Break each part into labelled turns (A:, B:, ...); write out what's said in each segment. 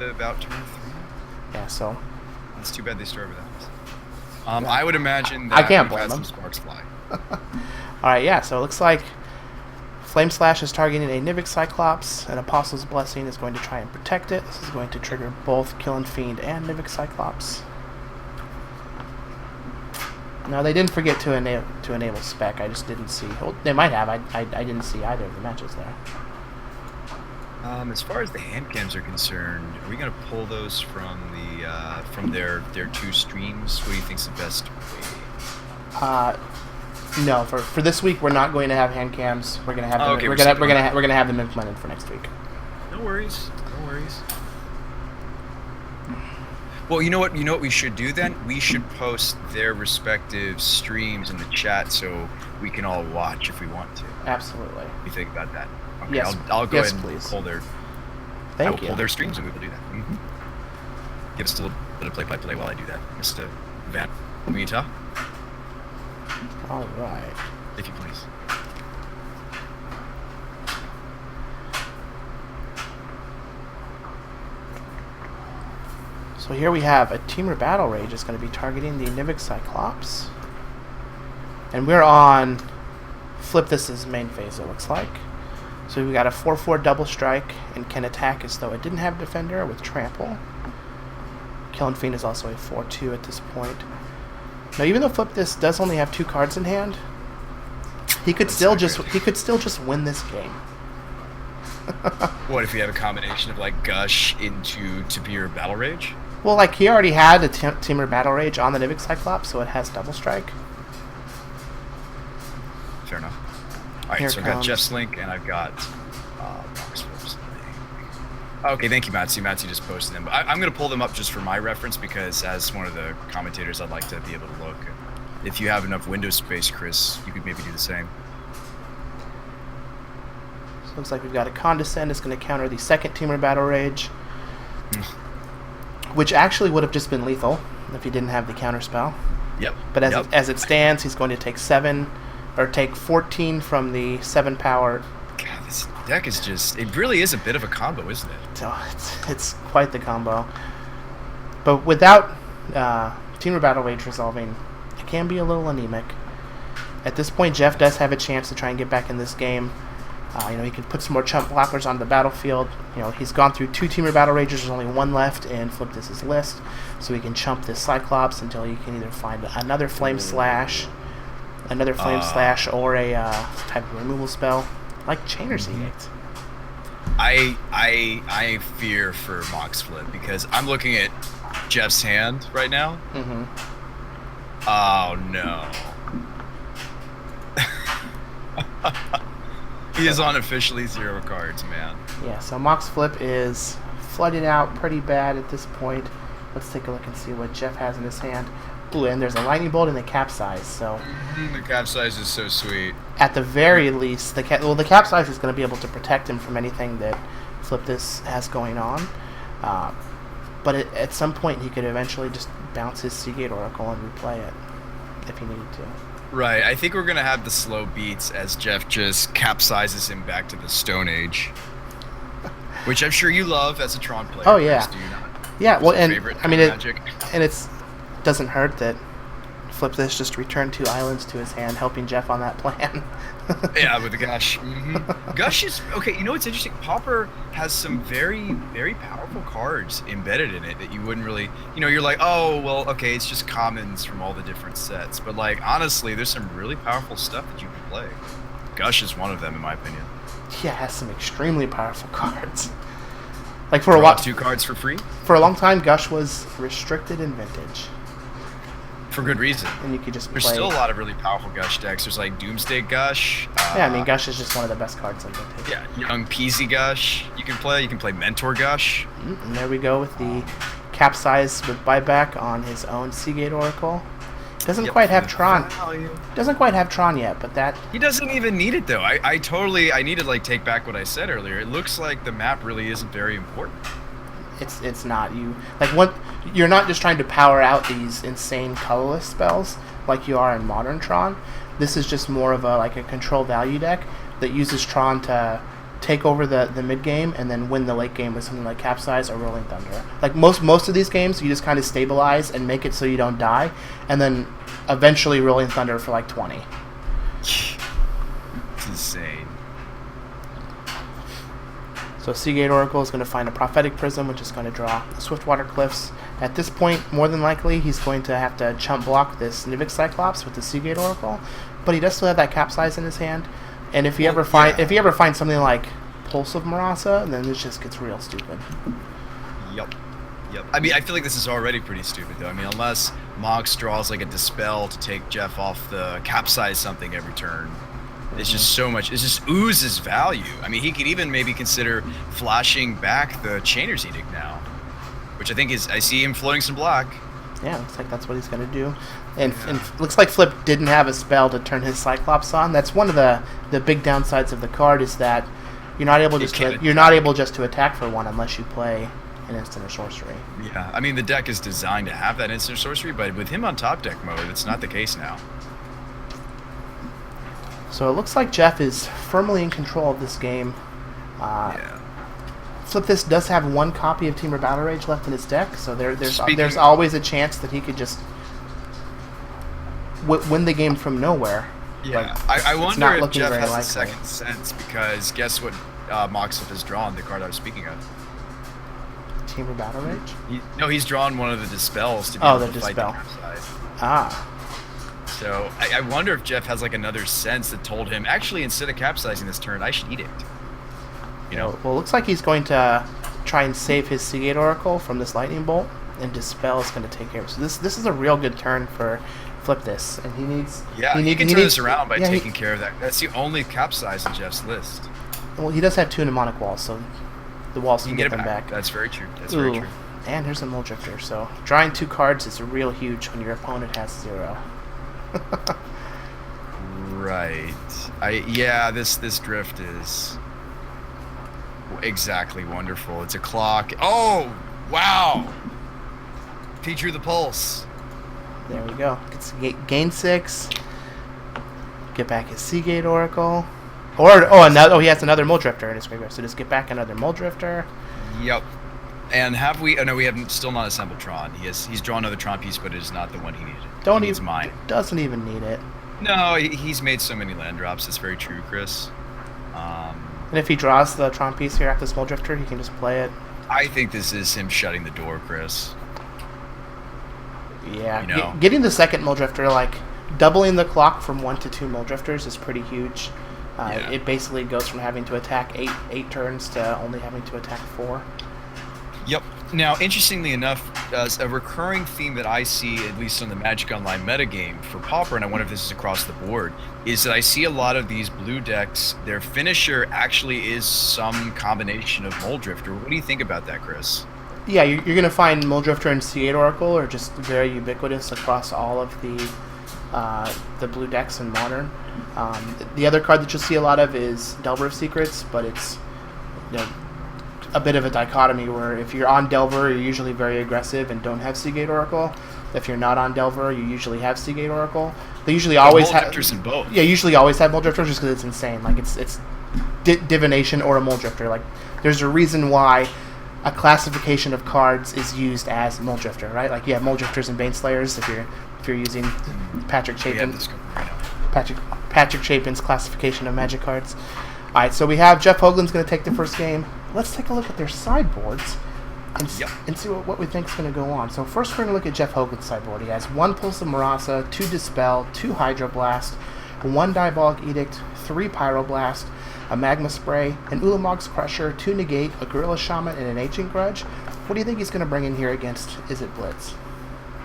A: about turn 3.
B: Yeah, so
A: It's too bad they started without us. I would imagine
B: I
A: that
B: can't
A: we've had
B: blame
A: some
B: them.
A: sparks fly.
B: Alright, yeah, so it looks like Flame Slash is targeting a Nivik Cyclops, and Apostle's Blessing is going to try and protect it. This is going to trigger both Killing Fiend and Nivik Cyclops. No, they didn't forget to enable spec. I just didn't see. Well, they might have. I didn't see either of the matches there.
A: As far as the hand cams are concerned, are we going to pull those from their 2 streams? What do you think's the best way?
B: No, for this week we're not going to have hand cams. We're gonna have them.
A: Okay,
B: we're gonna have them implemented for next week.
A: No worries. No worries. Well, you know what we should do then? We should post their respective streams in the chat so we can all watch if we want to.
B: Absolutely.
A: What do you think about that? Okay,
B: Yes.
A: I'll go
B: Yes,
A: ahead and
B: please.
A: pull their
B: Thank you.
A: pull their streams and we will do that. Give us a little bit of play-by-play while I do that, Mr. VanMeter.
B: All right.
A: If you please.
B: So here we have a Teamer Battle Rage is going to be targeting the Nivik Cyclops. And we're on Flip This's main phase, it looks like. So we got a 4/4 double strike and can attack as though it didn't have Defender with Trample. Killing Fiend is also a 4/2 at this point. Now, even though Flip This does only have 2 cards in hand, he could still just win this game.
A: What if you have a combination of like Gush into Tabir Battle Rage?
B: Well, like he already had a Teamer Battle Rage on the Nivik Cyclops, so it has double strike.
A: Fair enough. Alright,
B: Here
A: so I've got
B: comes-
A: Jeff's link and I've got Moxflip's link. Okay, thank you, Matsu. Matsu just posted them. But I'm going to pull them up just for my reference because as one of the commentators, I'd like to be able to look. If you have enough window space, Chris, you could maybe do the same.
B: So looks like we've got a Condescend. It's going to counter the second Teamer Battle Rage, which actually would have just been lethal if he didn't have the counter spell.
A: Yep.
B: But as it stands, he's going to take 14 from the 7 power.
A: God, this deck is it really is a bit of a combo, isn't it?
B: So it's quite the combo. But without Teamer Battle Rage resolving, it can be a little anemic. At this point, Jeff does have a chance to try and get back in this game. He can put some more chump blockers on the battlefield. He's gone through 2 Teamer Battle Rages. There's only 1 left in Flip This's list. So he can chump this Cyclops until he can either find another Flame Slash, or a type of removal spell, like Chainer's Edict.
A: I fear for Moxflip because I'm looking at Jeff's hand right now.
B: Mm-hmm.
A: Oh no. He is on officially 0 cards, man.
B: Yeah, so Moxflip is flooded out pretty bad at this point. Let's take a look and see what Jeff has in his hand. Ooh, and there's a Lightning Bolt and a Capsize, so...
A: The Capsize is so sweet.
B: At the very least, the Capsize is going to be able to protect him from anything that Flip This has going on. But at some point, he could eventually just bounce his Seagate Oracle and replay it, if he needed to.
A: Right, I think we're going to have the slow beats as Jeff just capsizes him back to the Stone Age. Which I'm sure you love as a Tron player.
B: Oh, yeah.
A: Do you not?
B: Yeah, well, and
A: favorite
B: I mean,
A: magic?
B: doesn't hurt that Flip This just returned 2 islands to his hand, helping Jeff on that plan.
A: Yeah, with the Gush. Gush is... Okay, you know what's interesting? Pauper has some very, very powerful cards embedded in it that you wouldn't really... you're like, oh, well, okay, it's just commons from all the different sets. But, like, honestly, there's some really powerful stuff that you can play. Gush is one of them, in my opinion.
B: Yeah, it has some extremely powerful cards. Like, for a while...
A: 2 cards for free?
B: For a long time, Gush was restricted in Vintage.
A: For good reason.
B: And you could just
A: There's
B: play...
A: still a lot of really powerful Gush decks. There's like Doomsday Gush.
B: Yeah, I mean, Gush is just one of the best cards in Vintage.
A: Yeah, Young Peasy Gush you can play. You can play Mentor Gush.
B: And there we go with the Capsize with buyback on his own Seagate Oracle. Doesn't quite have Tron. Doesn't quite have Tron yet, but that...
A: He doesn't even need it, though. I need to, like, take back what I said earlier. It looks like the map really isn't very important.
B: It's not. You're not just trying to power out these insane colorless spells like you are in modern Tron. This is just more of a control value deck that uses Tron to take over the mid game and then win the late game with something like Capsize or Rolling Thunder. Like most of these games, you just kind of stabilize and make it so you don't die, and then eventually Rolling Thunder for like 20.
A: It's insane.
B: So Seagate Oracle is going to find a Prophetic Prism, which is going to draw the Swiftwater Cliffs. At this point, more than likely, he's going to have to chump block this Nivix Cyclops with the Seagate Oracle, but he does still have that Capsize in his hand. And if you ever find something like Pulse of Marasa, then this just gets real stupid.
A: Yep. I mean, I feel like this is already pretty stupid, though. I mean, unless Mox draws like a Dispel to take Jeff off the Capsize something every turn. It's just so much. It just oozes value. I mean, he could even maybe consider flashing back the Chainer's Edict now, which I think is. I see him floating some black.
B: Yeah, looks like that's what he's going to do. And looks like Flip didn't have a spell to turn his Cyclops on. That's one of the big downsides of the card is that you're not able just to attack for one unless you play an instant or sorcery.
A: Yeah, I mean the deck is designed to have that instant or sorcery, but with him on top deck mode, it's not the case now.
B: So it looks like Jeff is firmly in control of this game.
A: Yeah.
B: Flip this does have one copy of Temur Battle Rage left in his deck, so there's always a chance that he could just win the game from nowhere.
A: Yeah, I wonder if Jeff has a second sense, because guess what Moxflip has drawn, the card I was speaking of.
B: Temur Battle Rage?
A: He's drawn one of the Dispels to be able to fight the Capsize.
B: Ah.
A: So I wonder if Jeff has like another sense that told him, actually, instead of capsizing this turn, I should Edict. You know?
B: Well, it looks like he's going to try and save his Seagate Oracle from this Lightning Bolt, and Dispel is going to take care of it. So this is a real good turn for Flip this, and he needs...
A: Yeah, he can turn this around by taking care of that. That's the only Capsize in Jeff's list.
B: Well, he does have 2 mnemonic walls, so the walls can get them back.
A: That's very true. Very true.
B: And here's a Muldrifter, so drawing 2 cards is real huge when your opponent has 0.
A: Right. This drift is exactly wonderful. It's a clock. Oh, wow. He drew the pulse.
B: There we go. Gain 6. Get back his Seagate Oracle. He has another Muldrifter in his graveyard. So just get back another Muldrifter.
A: Yep. And have we? Oh no, we have still not assembled Tron. He's drawn another Tron piece, but it is not the one he needed. He needs mine.
B: Doesn't even need it.
A: No, he's made so many land drops. That's very true, Chris.
B: And if he draws the Tron piece here after this Muldrifter, he can just play it.
A: I think this is him shutting the door, Chris.
B: Yeah, getting the second Muldrifter, like doubling the clock from 1 to 2 Muldrifters is pretty huge. It basically goes from having to attack 8 turns to only having to attack 4.
A: Yep. Now, interestingly enough, a recurring theme that I see, at least on the Magic Online metagame for Pauper, and I wonder if this is across the board, is that I see a lot of these blue decks, their finisher actually is some combination of Muldrifter. What do you think about that, Chris?
B: Yeah, you're going to find Muldrifter and Seagate Oracle are just very ubiquitous across all of the blue decks in Modern. The other card that you'll see a lot of is Delver of Secrets, but it's a bit of a dichotomy where if you're on Delver, you're usually very aggressive and don't have Seagate Oracle. If you're not on Delver, you usually have Seagate Oracle. They usually always have
A: Muldrifters in both.
B: Yeah, usually always have Muldrifters just because it's insane. Like it's divination or a Muldrifter. Like there's a reason why a classification of cards is used as Muldrifter, right? Like you have Muldrifters and Baneslayers if you're using Patrick Chapin's classification of Magic cards. All right, so we have JeffHoogland's going to take the first game. Let's take a look at their sideboards and see what we think is going to go on. So first we're going to look at JeffHoogland's sideboard. He has 1 Pulse of Marasa, 2 Dispel, 2 Hydroblast, 1 Diabolic Edict, 3 Pyroblast, a Magma Spray, an Ulamog's Crusher, 2 Negate, a Gorilla Shaman, and an Ancient Grudge. What do you think he's going to bring in here against Is It Blitz?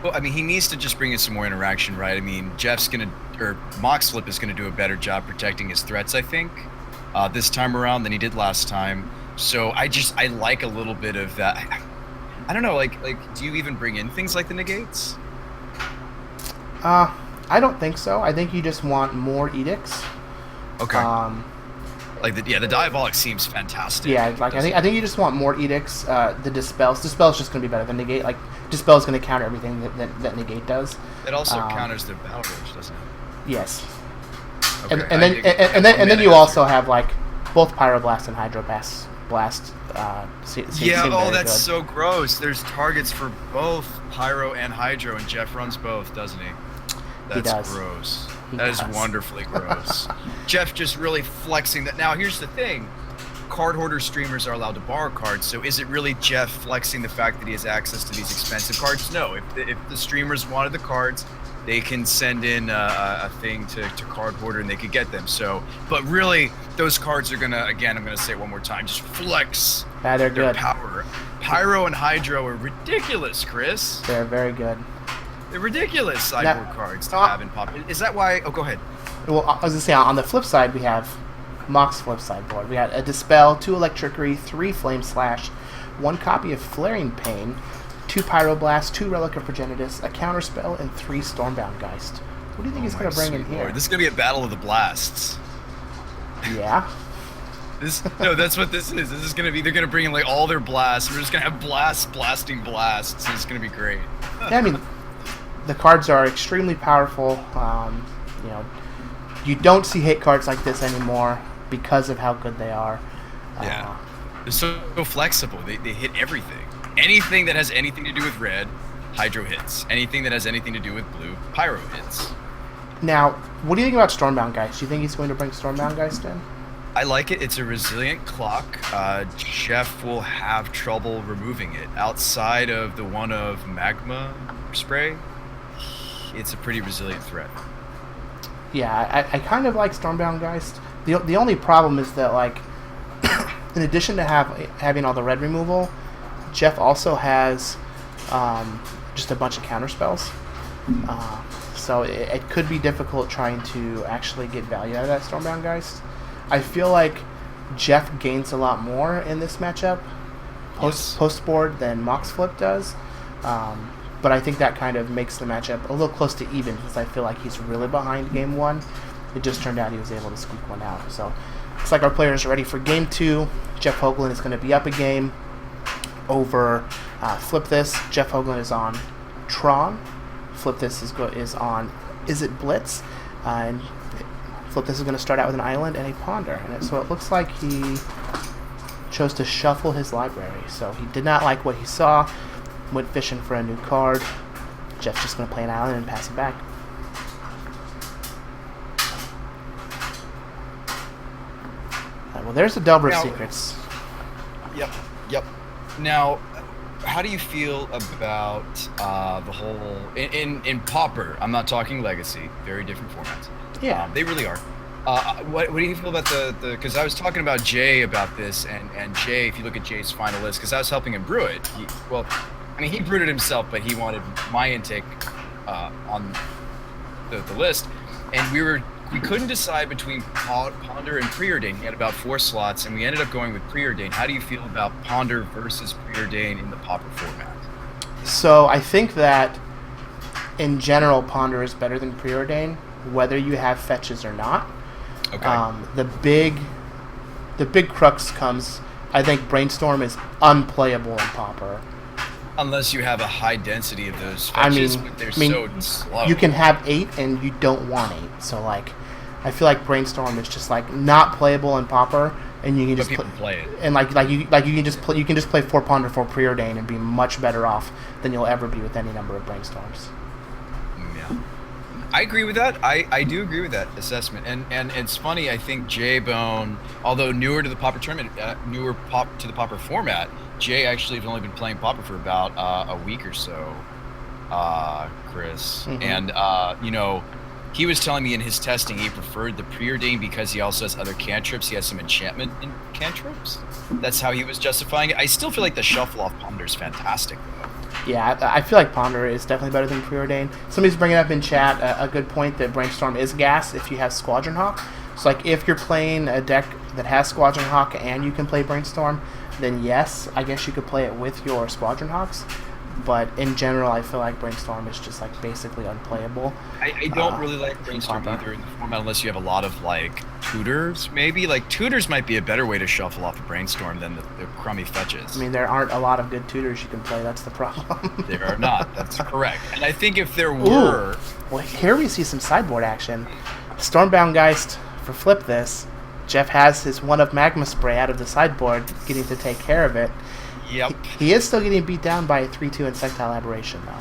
A: Well, I mean, he needs to just bring in some more interaction, right? I mean, Moxflip is going to do a better job protecting his threats, I think, this time around than he did last time. So I like a little bit of that. I don't know, like, do you even bring in things like the negates?
B: I don't think so. I think you just want more edicts.
A: Okay. The Diabolic seems fantastic.
B: Yeah, like I think you just want more edicts. The Dispel's just going to be better than negate. Like Dispel's going to counter everything that negate does.
A: It also counters the battle rage, doesn't it?
B: Yes.
A: Okay.
B: And then you also have like both Pyroblast and Hydroblast seem very
A: that's
B: good.
A: so gross. There's targets for both Pyro and Hydro, and Jeff runs both, doesn't he?
B: He
A: That's
B: does.
A: gross.
B: He
A: That is
B: does.
A: wonderfully gross. Jeff just really flexing that. Now, here's the thing. Cardhoarder streamers are allowed to borrow cards, so is it really Jeff flexing the fact that he has access to these expensive cards? No. If the streamers wanted the cards, they can send in a thing to Cardhoarder and they could get them. So, but really, those cards are gonna, again, I'm gonna say it one more time, just flex
B: Yeah, they're
A: their
B: good.
A: power. Pyro and Hydro are ridiculous, Chris.
B: They're very good.
A: They're ridiculous sideboard cards to have in Pop. Is that why? Oh, go ahead.
B: Well, I was gonna say on the flip side we have Moxflip sideboard. We got a Dispel, 2 Electricity, 3 Flame Slash, 1 copy of Flaring Pain, 2 Pyroblast, 2 Relic of Progenitus, a Counterspell, and 3 Stormbound Geist. What do you think he's gonna bring in here?
A: Lord. This is gonna be a battle of the blasts.
B: Yeah.
A: That's what this is. This is gonna be. They're gonna bring in like all their blasts. We're just gonna have blasting blasts. It's gonna be great.
B: Yeah, I mean, the cards are extremely powerful. You know, you don't see hit cards like this anymore because of how good they are.
A: Yeah. They're so flexible. They hit everything. Anything that has anything to do with red, Hydro hits. Anything that has anything to do with blue, Pyro hits.
B: Now, what do you think about Stormbound Geist? Do you think he's going to bring Stormbound Geist in?
A: I like it. It's a resilient clock. Jeff will have trouble removing it. Outside of the one of Magma Spray, it's a pretty resilient threat.
B: Yeah, I kind of like Stormbound Geist. The only problem is that, like, in addition to having all the red removal, Jeff also has just a bunch of counterspells. So it could be difficult trying to actually get value out of that Stormbound Geist. I feel like Jeff gains a lot more in this matchup post board than Moxflip does. But I think that kind of makes the matchup a little close to even because I feel like he's really behind game 1. It just turned out he was able to squeak one out. So looks like our players are ready for game 2. JeffHoogland is going to be up a game over Flip This. JeffHoogland is on Tron. Flip This is on Is It Blitz? And Flip This is going to start out with an island and a ponder. And so it looks like he chose to shuffle his library. So he did not like what he saw. Went fishing for a new card. Jeff's just going to play an island and pass it back. Well, there's the Delver of Secrets.
A: Yep. Now, how do you feel about the whole in Pauper? I'm not talking Legacy. Very different formats.
B: Yeah,
A: they really are. What do you feel about the? Because I was talking about Jay about this, and Jay, if you look at Jay's final list, because I was helping him brew it. He brewed it himself, but he wanted my intake on the list, and we couldn't decide between Ponder and Preordain. He had about 4 slots, and we ended up going with Preordain. How do you feel about Ponder versus Preordain in the Pauper format?
B: So I think that in general, Ponder is better than Preordain, whether you have fetches or not.
A: Okay.
B: The big crux comes. I think Brainstorm is unplayable in Pauper.
A: Unless you have a high density of those fetches, but they're so slow.
B: You can have 8 and you don't want 8. So I feel like Brainstorm is just not playable in Pauper, and you can just
A: play it.
B: And you can just play 4 Ponder, 4 Preordain and be much better off than you'll ever be with any number of Brainstorms.
A: Yeah. I agree with that. I do agree with that assessment. And it's funny, I think J-Bone, although newer to the Pauper tournament, newer to the Pauper format, Jay actually has only been playing Pauper for about a week or so, Chris. Mm-hmm. And, he was telling me in his testing he preferred the Preordain because he also has other cantrips. He has some enchantment cantrips. That's how he was justifying it. I still feel like the shuffle-off Ponder is fantastic, though.
B: Yeah, I feel like Ponder is definitely better than Preordain. Somebody's bringing up in chat a good point that Brainstorm is gas if you have Squadron Hawk. So, if you're playing a deck that has Squadron Hawk and you can play Brainstorm, then yes, I guess you could play it with your Squadron Hawks. But in general, I feel like Brainstorm is just basically unplayable.
A: I don't really like Brainstorm either in the format unless you have a lot of tutors, maybe. Tutors might be a better way to shuffle off a Brainstorm than the crummy fetches.
B: I mean, there aren't a lot of good tutors you can play. That's the problem.
A: There are not. That's correct. And I think if there were...
B: Well, here we see some sideboard action. Stormbound Geist for Flip This Jeff has his one of magma spray out of the sideboard, getting to take care of it.
A: Yep.
B: He is still getting beat down by a 3/2 insectile aberration, though.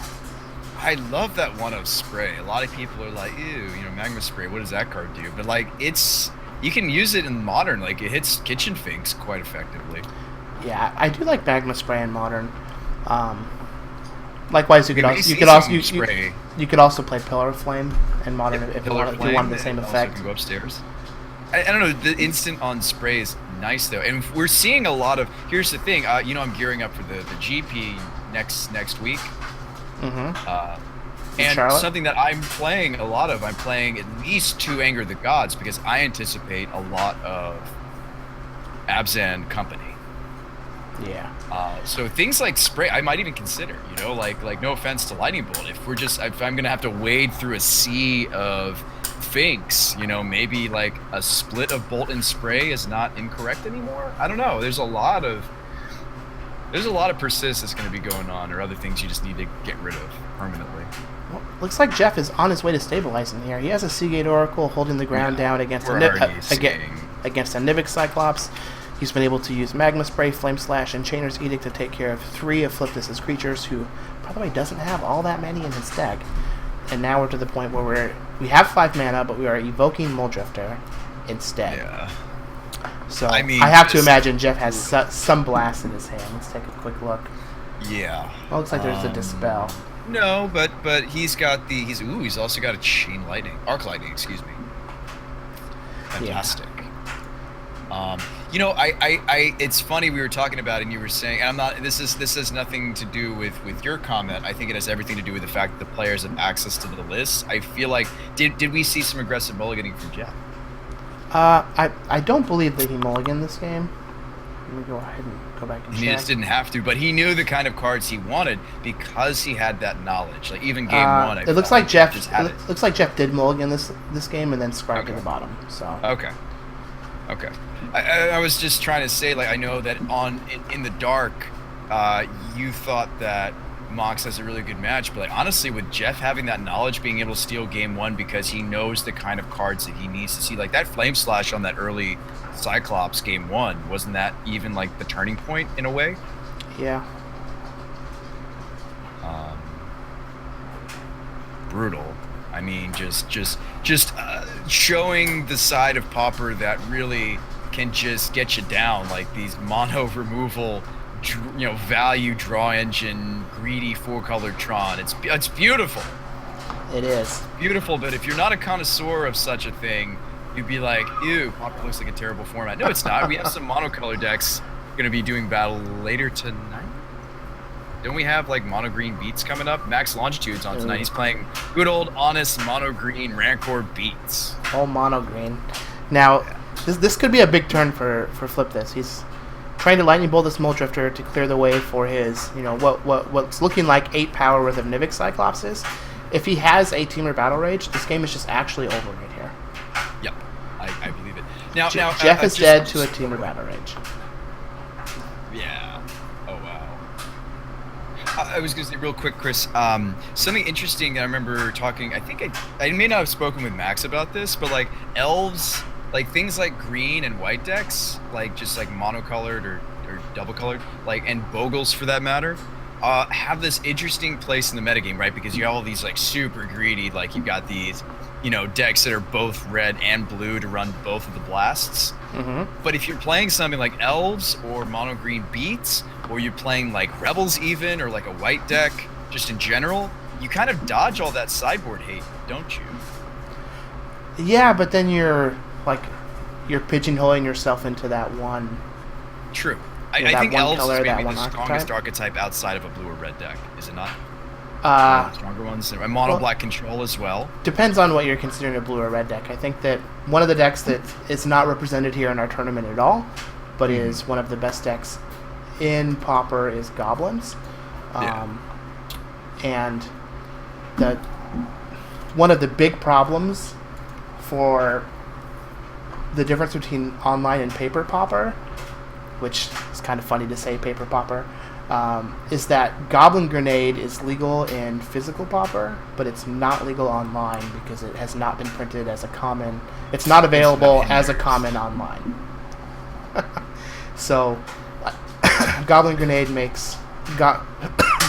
A: I love that one of spray. A lot of people are like, ew, magma spray. What does that card do? But like, you can use it in modern. Like, it hits kitchen finks quite effectively.
B: Yeah, I do like magma spray in modern. Likewise, you could also play Pillar of Flame in modern if you want the same effect.
A: Can go upstairs. I don't know. The instant on spray is nice though, and we're seeing a lot of. Here's the thing. I'm gearing up for the GP next week.
B: Mm-hmm.
A: And
B: Charlotte?
A: something that I'm playing a lot of. I'm playing at least 2 Anger the Gods because I anticipate a lot of Abzan company.
B: Yeah.
A: So things like spray, I might even consider. Like no offense to Lightning Bolt, if I'm gonna have to wade through a sea of finks, maybe like a split of Bolt and Spray is not incorrect anymore. I don't know. There's a lot of persist that's gonna be going on, or other things you just need to get rid of permanently.
B: Well, looks like Jeff is on his way to stabilizing here. He has a Seagate Oracle holding the ground down against a Nivik Cyclops. He's been able to use Magma Spray, Flame Slash, and Chainer's Edict to take care of 3 of Flipdis's creatures, who, by the way, doesn't have all that many in his deck. And now we're to the point where we have 5 mana, but we are evoking Muldrifter instead.
A: Yeah.
B: So I have to imagine Jeff has some blast in his hand. Let's take a quick look.
A: Yeah.
B: Well, looks like there's a Dispel.
A: No, but he's got he's also got a Chain Lightning, Arc Lightning, excuse me. Fantastic. It's funny, we were talking about it and you were saying, and this has nothing to do with your comment. I think it has everything to do with the fact that the players have access to the list. I feel like, did we see some aggressive mulliganing from Jeff?
B: I don't believe that he mulliganed this game. Let me go ahead and go back and check.
A: He just didn't have to, but he knew the kind of cards he wanted because he had that knowledge. Like even game 1,
B: it looks like Jeff looks like Jeff did mulligan this game and then scribed to the bottom. So
A: okay. I was just trying to say, like, I know that in the dark, you thought that Mox has a really good match, but like honestly, with Jeff having that knowledge, being able to steal game 1 because he knows the kind of cards that he needs to see, like that Flame Slash on that early Cyclops game 1, wasn't that even like the turning point in a way?
B: Yeah.
A: Brutal. I mean, just showing the side of Pauper that really can just get you down, like these mono removal, value draw engine, greedy 4-color Tron. It's beautiful.
B: It is
A: beautiful, but if you're not a connoisseur of such a thing, you'd be like, ew, Pauper looks like a terrible format. No, it's not. We have some monocolor decks going to be doing battle later tonight. Don't we have like mono green Beats coming up? Max Longitude's on tonight. He's playing good old honest mono green Rancor Beats.
B: All mono green. Now, this could be a big turn for Flip This. He's trying to Lightning Bolt this Muldrifter to clear the way for his, what's looking like 8 power worth of Nivik Cyclopses. If he has a Teamer Battle Rage, this game is just actually over right here.
A: Yep, I believe it. Now,
B: Jeff is dead to a Teamer Battle Rage.
A: Yeah. Oh wow. I was going to say real quick, Chris. Something interesting I remember talking. I think I may not have spoken with Max about this, but like elves, like things like green and white decks, like just like monocolored or double colored, like and Bogles for that matter, have this interesting place in the metagame, right? Because you have all these like super greedy, like you've got these, decks that are both red and blue to run both of the blasts.
B: Mm-hmm.
A: But if you're playing something like elves or mono green Beats, or you're playing like rebels even, or like a white deck, just in general, you kind of dodge all that sideboard hate, don't you?
B: Yeah, but then you're pigeonholing yourself into that one.
A: True. I think elves is maybe the strongest archetype outside of a blue or red deck, is it not? Stronger ones, and mono black control as well. Depends
B: on what you're considering a blue or red deck. I think that one of the decks that is not represented here in our tournament at all, but is one of the best decks in Pauper is Goblins. And one of the big problems for the difference between online and paper Pauper, which is kind of funny to say paper Pauper, is that Goblin Grenade is legal in physical Pauper, but it's not legal online because it has not been printed as a common. It's not available as a common online. So, Goblin Grenade makes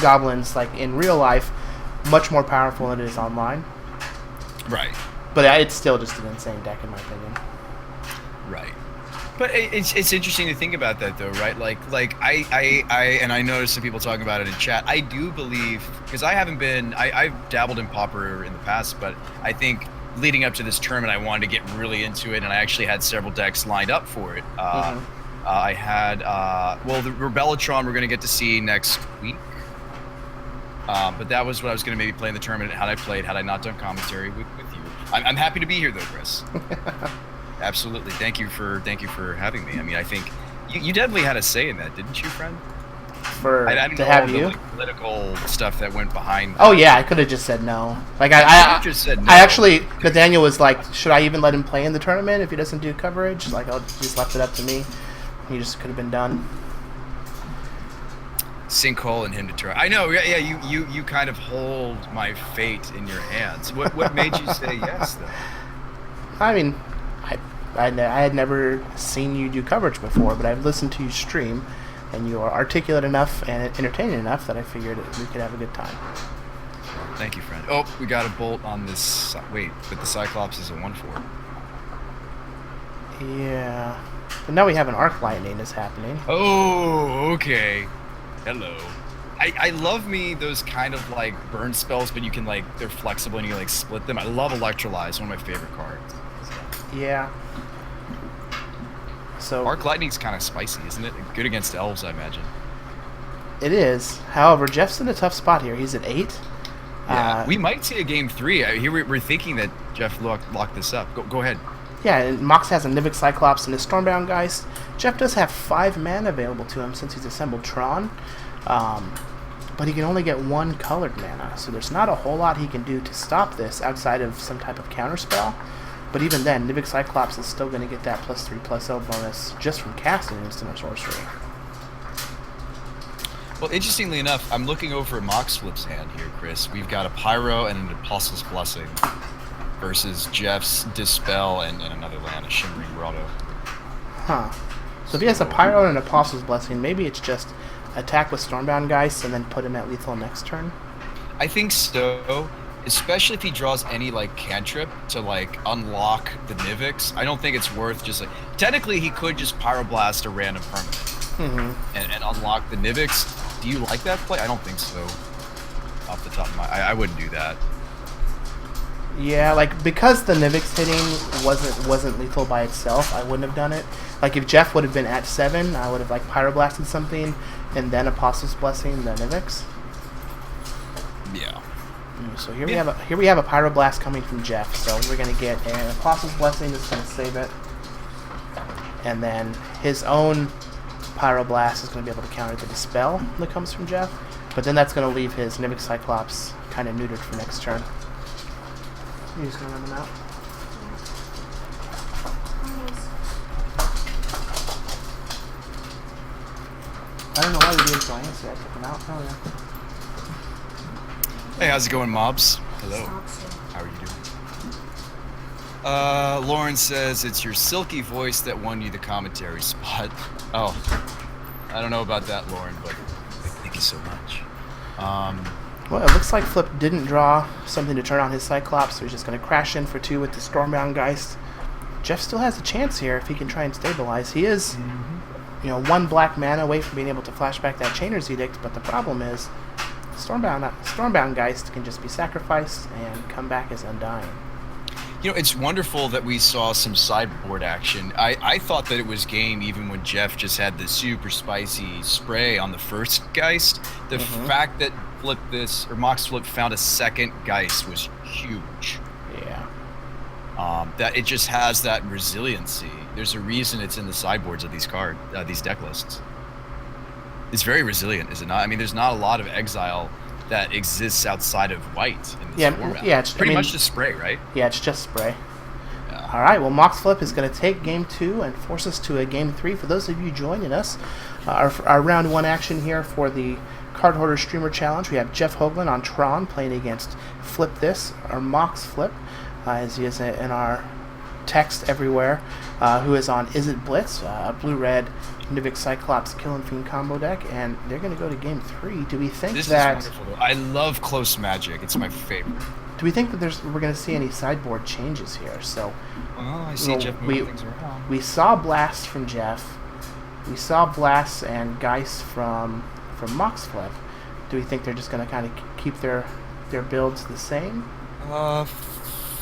B: goblins, like in real life, much more powerful than it is online.
A: Right.
B: But it's still just an insane deck, in my opinion.
A: Right. But it's interesting to think about that, though, right? Like I noticed some people talking about it in chat. I do believe, because I've dabbled in Pauper in the past, but I think leading up to this tournament, I wanted to get really into it, and I actually had several decks lined up for it. I had, the Rebellitron we're going to get to see next week. But that was what I was going to maybe play in the tournament had I not done commentary with you. I'm happy to be here, though, Chris. Absolutely. Thank you for having me. I mean, I think you definitely had a say in that, didn't you, friend?
B: I didn't know all the
A: political stuff that went behind.
B: Oh yeah, I could have just said no. Like I
A: just said no.
B: I actually, Nathaniel was like, should I even let him play in the tournament if he doesn't do coverage? Like, I'll just left it up to me. He just could have been done.
A: Sinkhole and him to try. I know. Yeah. You kind of hold my fate in your hands. What made you say yes, though?
B: I mean, I had never seen you do coverage before, but I've listened to you stream, and you are articulate enough and entertaining enough that I figured we could have a good time.
A: Thank you, friend. Oh, we got a bolt on this. Wait, but the Cyclops is a 1/4.
B: Yeah. But now we have an arc lightning is happening.
A: Oh, okay. Hello. I love those kind of like burn spells, but you can they're flexible and you can split them. I love Electrolyze, one of my favorite cards.
B: Yeah. So
A: Arc Lightning's kind of spicy, isn't it? Good against elves, I imagine.
B: It is. However, Jeff's in a tough spot here. He's at 8.
A: Yeah, we might see a game 3. Here we're thinking that Jeff locked this up. Go ahead.
B: Yeah, and Mox has a Nivik Cyclops and his Stormbound Geist. Jeff does have 5 mana available to him since he's assembled Tron. But he can only get 1 colored mana, so there's not a whole lot he can do to stop this outside of some type of counterspell. But even then, Nivik Cyclops is still going to get that +3/+0 bonus just from casting instant or sorcery.
A: Well, interestingly enough, I'm looking over at Moxflip's hand here, Chris. We've got a Pyro and an Apostle's Blessing versus Jeff's Dispel and another land, a Shimmering Grotto.
B: Huh. So if he has a Pyro and an Apostle's Blessing, maybe it's just attack with Stormbound Geist and then put him at lethal next turn?
A: I think so. Especially if he draws any cantrip to unlock the Niviks. I don't think it's worth just technically he could just Pyroblast a random permanent and unlock the Niviks. Do you like that play? I don't think so. Off the top of my I wouldn't do that.
B: Yeah, because the Niviks hitting wasn't lethal by itself, I wouldn't have done it. If Jeff would have been at 7, I would have Pyroblasted something and then Apostle's Blessing the Niviks.
A: Yeah.
B: So here we have a Pyroblast coming from Jeff. So we're gonna get an Apostle's Blessing that's gonna save it, and then his own Pyroblast is gonna be able to counter the Dispel that comes from Jeff. But then that's gonna leave his Nivik Cyclops kind of neutered for next turn. You're just gonna run them out. I don't know why we did so I answered. I took them out. Oh yeah.
A: Hey, how's it going, mobs? Hello. How are you doing? Lauren says it's your silky voice that won you the commentary spot. Oh, I don't know about that, Lauren, but thank you so much.
B: Well, it looks like Flip didn't draw something to turn on his Cyclops, so he's just going to crash in for 2 with the Stormbound Geist. Jeff still has a chance here if he can try and stabilize. He is, 1 black mana away from being able to flashback that Chainer's Edict, but the problem is Stormbound Geist can just be sacrificed and come back as Undying.
A: It's wonderful that we saw some sideboard action. I thought that it was game even when Jeff just had the super spicy spray on the first Geist. The fact that Moxflip found a second Geist was huge.
B: Yeah.
A: That it just has that resiliency. There's a reason it's in the sideboards of these deck lists. It's very resilient, is it not? I mean, there's not a lot of exile that exists outside of white in this format.
B: Yeah, it's
A: pretty much just spray, right?
B: Yeah, it's just spray.
A: Yeah.
B: All right, well, Moxflip is going to take game 2 and force us to a game 3. For those of you joining us, Our round 1 action here for the Cardhoarder Streamer Challenge. We have JeffHoogland on Tron playing against Flip This, or Moxflip, as he is in our text everywhere, who is on Is It Blitz, a blue-red Nivik Cyclops Killing Fiend combo deck, and they're going to go to game 3. Do we think
A: this
B: that...
A: is wonderful. I love close magic. It's my favorite.
B: Do we think that we're going to see any sideboard changes here? So,
A: well, I see Jeff moving things around.
B: We saw Blast from Jeff. We saw Blast and Geist from Moxflip. Do we think they're just going to kind of keep their builds the same?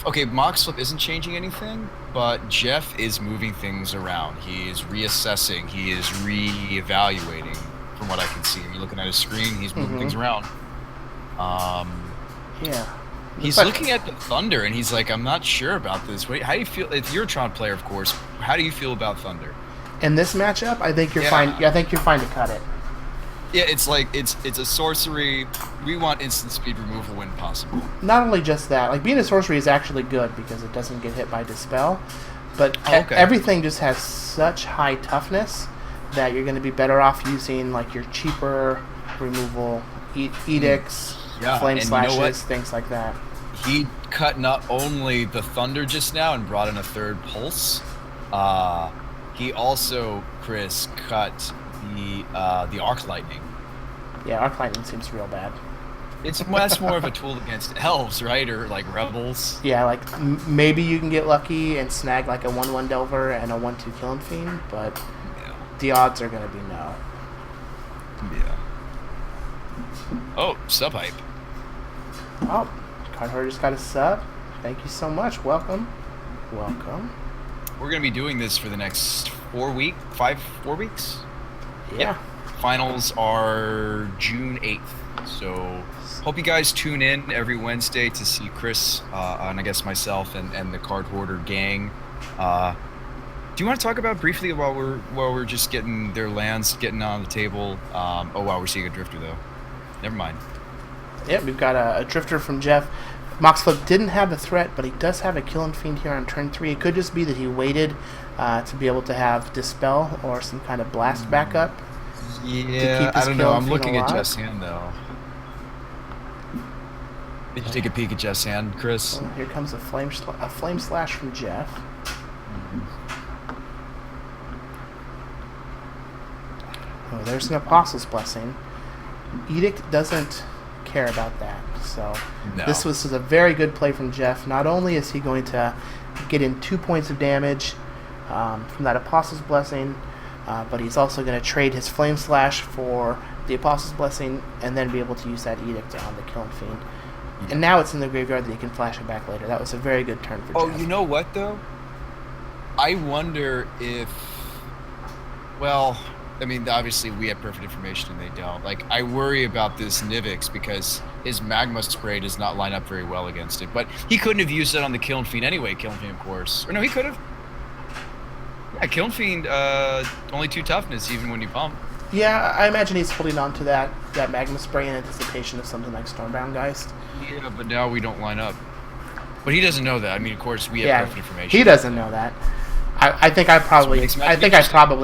A: Okay, Moxflip isn't changing anything, but Jeff is moving things around. He is reassessing. He is re-evaluating, from what I can see. You're looking at his screen. He's moving things around.
B: Yeah.
A: He's looking at the Thunder, and he's like, I'm not sure about this. Wait, how do you feel? If you're a Tron player, of course. How do you feel about Thunder?
B: In this matchup, I think you're fine. I think you're fine to cut it.
A: Yeah, it's like it's a sorcery. We want instant speed removal when possible.
B: Not only just that, like being a sorcery is actually good because it doesn't get hit by Dispel, but everything just has such high toughness that you're going to be better off using like your cheaper removal edicts, flame slashes, things like that.
A: He cut not only the Thunder just now and brought in a third Pulse. He also, Chris, cut the Arc Lightning.
B: Yeah, Arc Lightning seems real bad.
A: It's much more of a tool against elves, right? Or like rebels.
B: Yeah, like maybe you can get lucky and snag like a 1/1 Delver and a 1/2 Killing Fiend, but the odds are going to be no.
A: Yeah. Oh, sub hype.
B: Oh, Cardhoarder just got a sub. Thank you so much. Welcome. Welcome.
A: We're going to be doing this for the next 4 weeks.
B: Yeah.
A: Yep. Finals are June 8th. So hope you guys tune in every Wednesday to see Chris and I guess myself and the Cardhoarder gang. Do you want to talk about briefly while we're just getting their lands getting on the table? Oh wow, we're seeing a Drifter though. Never mind.
B: Yeah, we've got a Drifter from Jeff. Moxflip didn't have a threat, but he does have a Killing Fiend here on turn 3. It could just be that he waited to be able to have Dispel or some kind of Blast backup.
A: Yeah, I don't know. I'm looking at Jeff's hand, though. Did you take a peek at Jeff's hand, Chris?
B: Well, here comes a flame slash from Jeff. Oh, there's an Apostle's Blessing. Edict doesn't care about that. So this was a very good play from Jeff. Not only is he going to get in 2 points of damage from that Apostle's Blessing, but he's also going to trade his Flame Slash for the Apostle's Blessing and then be able to use that Edict on the Killing Fiend. And now it's in the graveyard that he can flash it back later. That was a very good turn for Jeff.
A: Oh, you know what, though? I wonder if... Well, I mean, obviously we have perfect information and they don't. Like, I worry about this Nivix because his Magma Spray does not line up very well against it. But he couldn't have used it on the Killing Fiend anyway, Killing Fiend, of course. Or no, he could have. Yeah, Killing Fiend, only 2 toughness even when you pump.
B: Yeah, I imagine he's holding on to that Magma Spray in anticipation of something like Stormbound Geist.
A: Yeah, but now we don't line up. But he doesn't know that. I mean, of course, we have perfect information.
B: He doesn't know that. I think I'd probably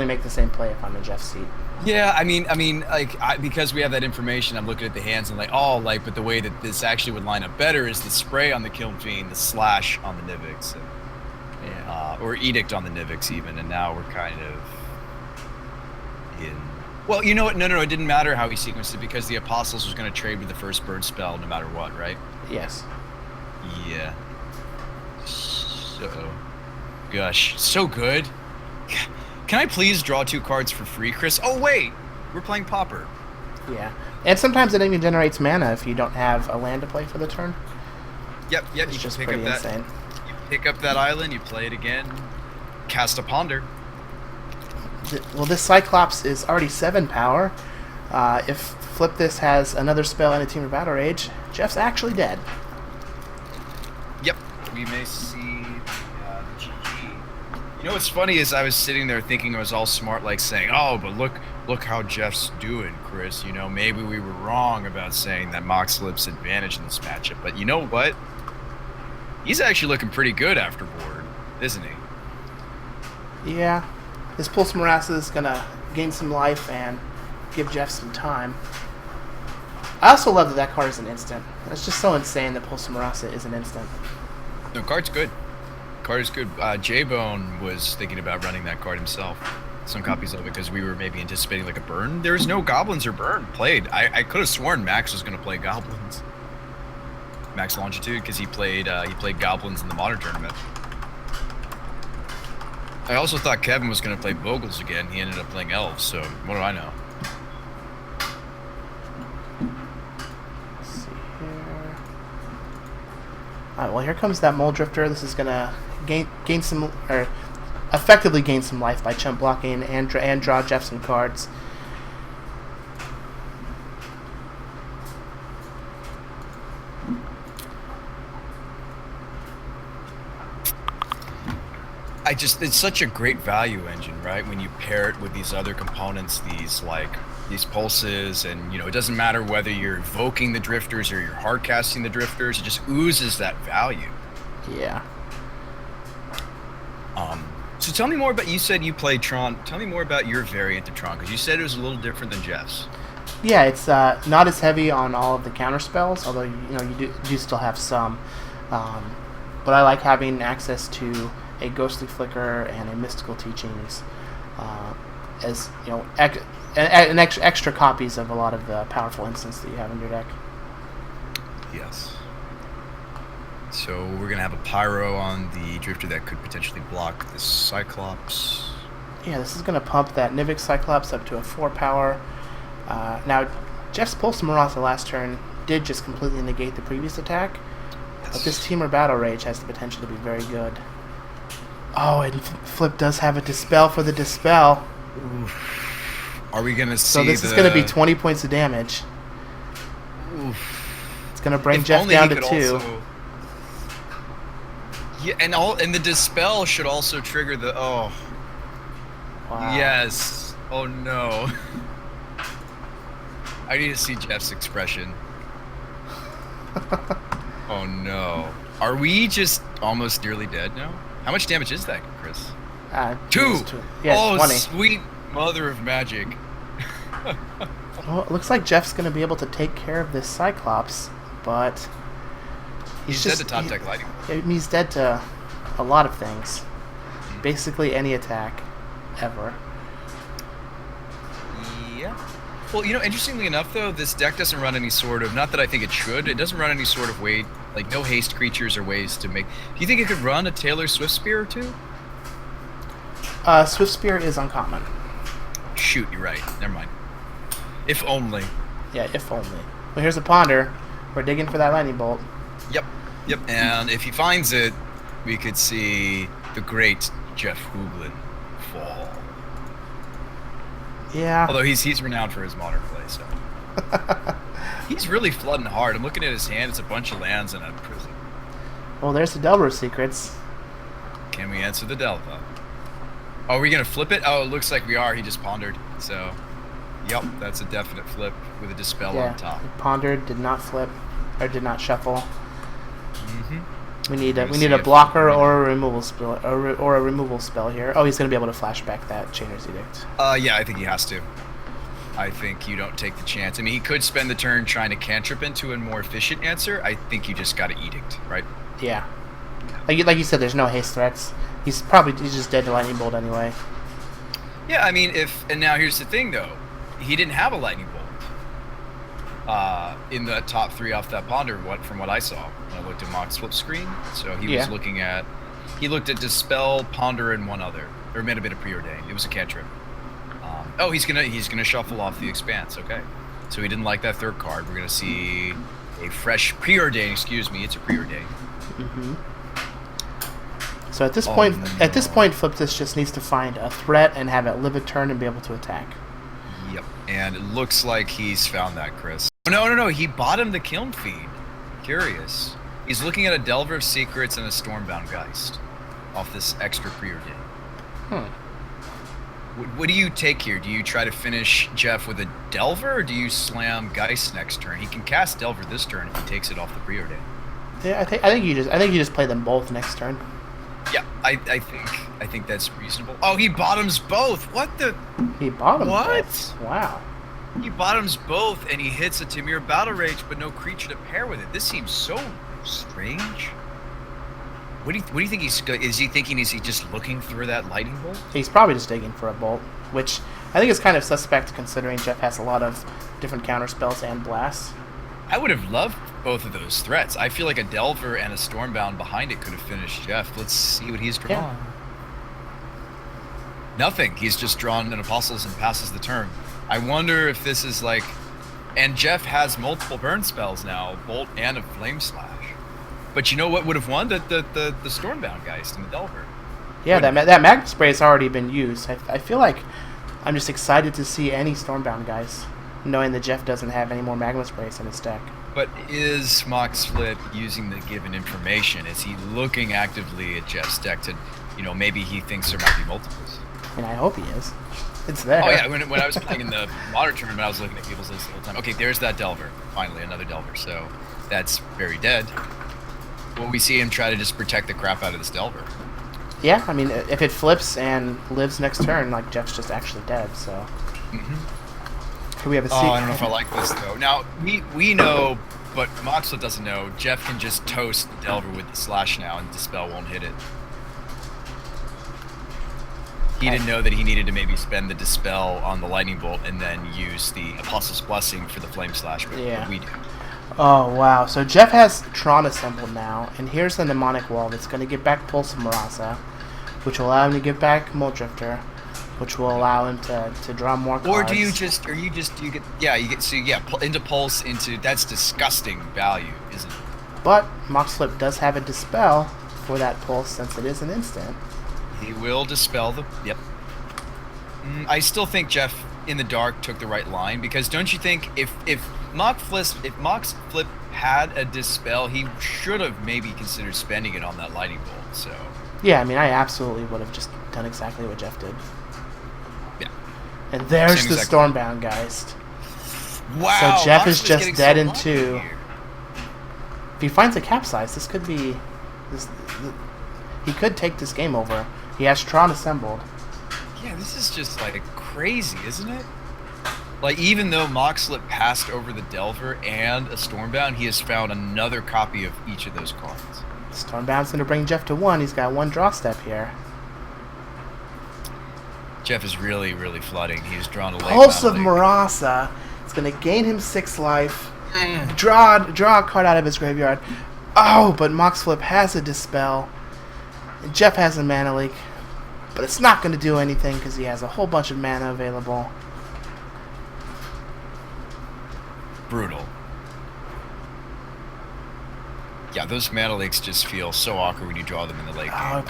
B: make the same play if I'm in Jeff's seat.
A: Yeah, I mean, because we have that information, I'm looking at the hands and but the way that this actually would line up better is the spray on the Killing Fiend, the slash on the Nivix, or Edict on the Nivix even, and now we're kind of in. Well, you know what? No, it didn't matter how he sequenced it because the Apostles was going to trade with the first bird spell no matter what, right?
B: Yes.
A: Yeah. So, gosh, so good. Can I please draw 2 cards for free, Chris? Oh, wait! We're playing Pauper.
B: Yeah. And sometimes it even generates mana if you don't have a land to play for the turn.
A: Yep,
B: it's
A: you
B: just
A: can pick up that.
B: Insane.
A: You pick up that island, you play it again, cast a Ponder.
B: Well, this Cyclops is already 7 power. If Flip This has another spell and a Team of Battle Rage, Jeff's actually dead.
A: Yep, we may see GG. You know what's funny is I was sitting there thinking I was all smart, like saying, "Oh, but look how Jeff's doing, Chris. You know, maybe we were wrong about saying that Moxflip's advantage in this matchup." But you know what? He's actually looking pretty good after board, isn't he?
B: Yeah. This Pulse Morass is going to gain some life and give Jeff some time. I also love that card is an instant. It's just so insane that Pulse Marasa is an instant.
A: No, card's good. Card is good. J-Bone was thinking about running that card himself. Some copies of it because we were maybe anticipating like a burn. There's no goblins or burn played. I could have sworn Max was going to play goblins. Max Longitude, because he played goblins in the modern tournament. I also thought Kevin was going to play Bogles again. He ended up playing elves. So what do I know?
B: Alright, well here comes that Mole Drifter. This is gonna gain some, or effectively gain some life by chump blocking and draw Jeff some cards.
A: It's such a great value engine, right? When you pair it with these other components, these pulses, and it doesn't matter whether you're evoking the drifters or you're hard casting the drifters, it just oozes that value.
B: Yeah.
A: So tell me more about, you said you played Tron. Tell me more about your variant of Tron, because you said it was a little different than Jeff's.
B: Yeah, it's not as heavy on all of the counter spells, although you do still have some. But I like having access to a Ghostly Flicker and a Mystical Teachings, as extra copies of a lot of the powerful instants that you have in your deck.
A: Yes. So we're gonna have a Pyro on the Drifter that could potentially block the Cyclops.
B: Yeah, this is gonna pump that Nivix Cyclops up to a 4 power. Now, Jeff's Pulse Marasa last turn did just completely negate the previous attack, but this Teamer Battle Rage has the potential to be very good. Oh, and Flip does have a Dispel for the Dispel.
A: Oof. Are we going to see
B: So this is going to be 20 points of damage.
A: Oof.
B: It's going to bring Jeff down to 2.
A: Also... Yeah, and the Dispel should also trigger the... Oh.
B: Wow.
A: Yes. Oh, no. I need to see Jeff's expression. Oh, no. Are we just almost nearly dead now? How much damage is that, Chris? 2!
B: Yeah,
A: oh,
B: 20.
A: Sweet mother of magic.
B: Well, it looks like Jeff's going to be able to take care of this Cyclops, but...
A: He's dead to top deck lighting.
B: He's dead to a lot of things. Basically any attack, ever.
A: Yeah. Well, interestingly enough, though, this deck doesn't run any sort of... Not that I think it should. It doesn't run any sort of way... Like, no haste creatures or ways to make... Do you think it could run a Taylor Swift Spear or two?
B: Swift Spear is uncommon.
A: Shoot, you're right. Never mind. If only.
B: Yeah, if only. Well, here's a Ponder. We're digging for that Lightning Bolt.
A: Yep. And if he finds it, we could see the great JeffHoogland fall.
B: Yeah.
A: Although he's renowned for his modern play, so... He's really flooding hard. I'm looking at his hand. It's a bunch of lands and a prison.
B: Well, there's the Delver Secrets.
A: Can we answer the Delva? Oh, are we going to flip it? Oh, it looks like we are. He just pondered. So, yep, that's a definite flip with a Dispel on top.
B: He pondered, did not flip, or did not shuffle.
A: Mm-hmm.
B: We need a blocker or a removal spell, or a removal spell here. Oh, he's going to be able to flashback that Chainer's Edict.
A: Yeah, I think he has to. I think you don't take the chance. I mean, he could spend the turn trying to cantrip into a more efficient answer. I think you just got to Edict, right?
B: Yeah. Like you said, there's no haste threats. He's just dead to Lightning Bolt anyway.
A: Yeah, I mean, and now here's the thing, though. He didn't have a Lightning Bolt in the top 3 off that Ponder, from what I saw when I looked at Moxflip screen. So he was looking at... He looked at Dispel, Ponder, and one other. Or it might have been a Preordained. It was a cantrip. Oh, he's gonna shuffle off the Expanse. Okay, so he didn't like that 3rd card. We're gonna see a fresh Preordain. Excuse me, it's a Preordain.
B: Mm-hmm. So at this point, Flip this just needs to find a threat and have it live a turn and be able to attack.
A: Yep, and it looks like he's found that, Chris. No. He bottomed the Kiln Fiend. Curious. He's looking at a Delver of Secrets and a Stormbound Geist off this extra Preordain. What do you take here? Do you try to finish Jeff with a Delver, or do you slam Geist next turn? He can cast Delver this turn if he takes it off the Preordain.
B: Yeah, I think you just play them both next turn.
A: Yeah, I think that's reasonable. Oh, he bottoms both. What the?
B: He bottomed
A: What?
B: both. Wow.
A: He bottoms both, and he hits a Tamir Battle Rage, but no creature to pair with it. This seems so strange. What do you think is he thinking? Is he just looking through that lightning bolt?
B: He's probably just digging for a bolt, which I think is kind of suspect considering Jeff has a lot of different counter spells and blasts.
A: I would have loved both of those threats. I feel like a Delver and a Stormbound behind it could have finished Jeff. Let's see what he's drawn.
B: Yeah.
A: Nothing. He's just drawn an Apostles and passes the turn. I wonder if this is like... And Jeff has multiple burn spells now, Bolt and a Flame Slash. But you know what would have won? The Stormbound Geist and the Delver.
B: Yeah, that Magma Spray has already been used. I feel like I'm just excited to see any Stormbound guys, knowing that Jeff doesn't have any more Magma Sprays in his deck.
A: But is Moxflip using the given information? Is he looking actively at Jeff's deck to, maybe he thinks there might be multiples?
B: And I hope he is. It's there.
A: Oh yeah, when I was playing in the modern tournament, I was looking at people's lists the whole time. Okay, there's that Delver. Finally, another Delver. So that's very dead. Will we see him try to just protect the crap out of this Delver?
B: Yeah, I mean, if it flips and lives next turn, like, Jeff's just actually dead, so...
A: Mm-hmm.
B: Here we have a
A: I don't know if I like this, though. Now, we know, but Moxflip doesn't know, Jeff can just toast the Delver with the Slash now, and Dispel won't hit it. He didn't know that he needed to maybe spend the Dispel on the Lightning Bolt and then use the Apostle's Blessing for the Flame Slash, but we do.
B: Oh, wow. So Jeff has Tron assembled now, and here's the Mnemonic Wall that's going to get back Pulse of Marasa, which will allow him to get back Mold Drifter, which will allow him to draw more cards.
A: Or do you get into Pulse, that's disgusting value, isn't it?
B: But Moxflip does have a Dispel for that Pulse since it is an instant.
A: He will Dispel the... Yep. I still think Jeff in the dark took the right line, because don't you think if Moxflip had a Dispel, he should have maybe considered spending it on that Lightning Bolt, so...
B: Yeah, I mean, I absolutely would have just done exactly what Jeff did.
A: Yeah.
B: And there's the Stormbound Geist.
A: Wow!
B: So Jeff is just dead in 2.
A: Here.
B: If he finds a Capsize, this could be... he could take this game over. He has Tron assembled.
A: Yeah, this is just, like, crazy, isn't it? Like, even though Moxflip passed over the Delver and a Stormbound, he has found another copy of each of those cards.
B: Stormbound's going to bring Jeff to 1. He's got 1 draw step here.
A: Jeff is really, really flooding. He's drawn a late
B: Pulse of
A: Battle
B: Marasa. It's going to gain him 6 life. Draw a card out of his graveyard. Oh, but Moxflip has a Dispel. And Jeff has a Mana Leak. But it's not going to do anything because he has a whole bunch of mana available.
A: Brutal. Yeah, those Mana Leaks just feel so awkward when you draw them in the late game.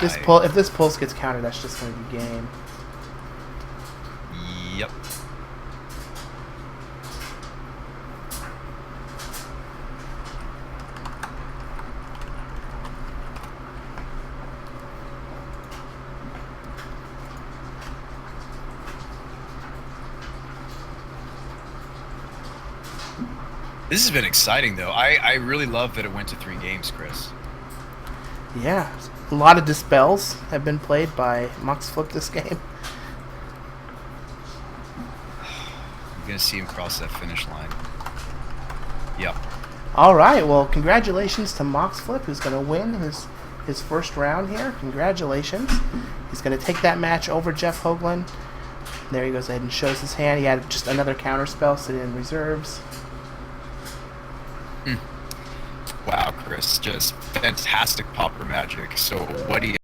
B: If this Pulse gets countered, that's just going to be game.
A: Yep. This has been exciting, though. I really love that it went to 3 games, Chris.
B: Yeah, a lot of Dispels have been played by Moxflip this game.
A: You're going to see him cross that finish line. Yep.
B: All right, well, congratulations to Moxflip, who's going to win his first round here. Congratulations. He's going to take that match over JeffHoogland. There he goes ahead and shows his hand. He had just another counter spell sitting in reserves.
A: Wow, Chris, just fantastic Pauper magic. So what do you